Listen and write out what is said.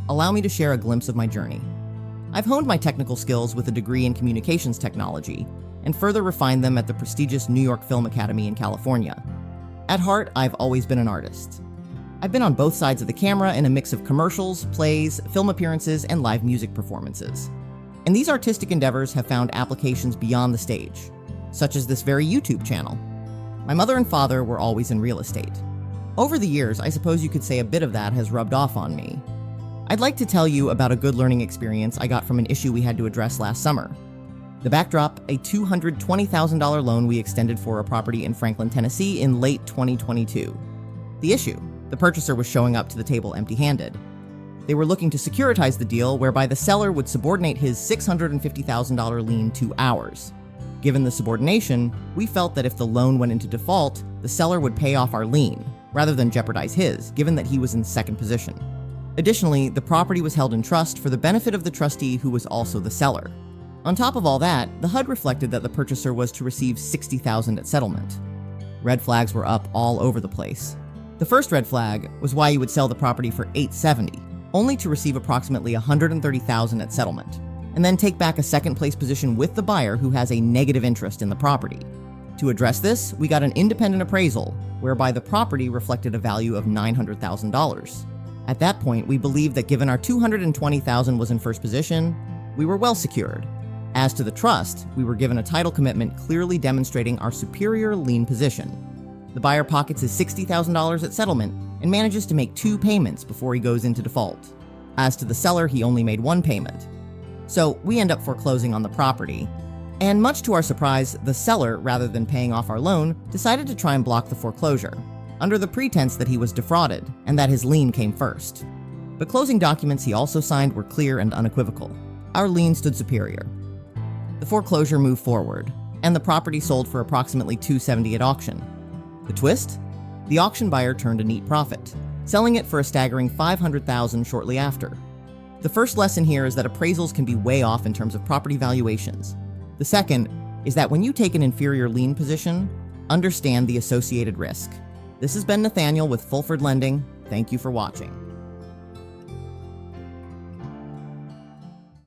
allow me to share a glimpse of my journey. I've honed my technical skills with a degree in communications technology and further refined them at the prestigious New York Film Academy in California. At heart, I've always been an artist. I've been on both sides of the camera in a mix of commercials, plays, film appearances, and live music performances. And these artistic endeavors have found applications beyond the stage, such as this very YouTube channel. My mother and father were always in real estate. Over the years, I suppose you could say a bit of that has rubbed off on me. I'd like to tell you about a good learning experience I got from an issue we had to address last summer. The backdrop, a $220,000 loan we extended for a property in Franklin, Tennessee in late 2022. The issue, the purchaser was showing up to the table empty-handed. They were looking to securitize the deal whereby the seller would subordinate his $650,000 lien to ours. Given the subordination, we felt that if the loan went into default, the seller would pay off our lien, rather than jeopardize his, given that he was in second position. Additionally, the property was held in trust for the benefit of the trustee who was also the seller. On top of all that, the HUD reflected that the purchaser was to receive $60,000 at settlement. Red flags were up all over the place. The first red flag was why you would sell the property for $870, only to receive approximately $130,000 at settlement, and then take back a second place position with the buyer who has a negative interest in the property. To address this, we got an independent appraisal, whereby the property reflected a value of $900,000. At that point, we believed that given our $220,000 was in first position, we were well secured. As to the trust, we were given a title commitment clearly demonstrating our superior lien position. The buyer pockets his $60,000 at settlement and manages to make 2 payments before he goes into default. As to the seller, he only made 1 payment. So we end up foreclosing on the property. And much to our surprise, the seller, rather than paying off our loan, decided to try and block the foreclosure, under the pretense that he was defrauded and that his lien came first. The closing documents he also signed were clear and unequivocal. Our lien stood superior. The foreclosure moved forward, and the property sold for approximately $270 at auction. The twist? The auction buyer turned a neat profit, selling it for a staggering $500,000 shortly after. The first lesson here is that appraisals can be way off in terms of property valuations. The second is that when you take an inferior lien position, understand the associated risk. This has been Nathaniel with Fulford Lending. Thank you for watching.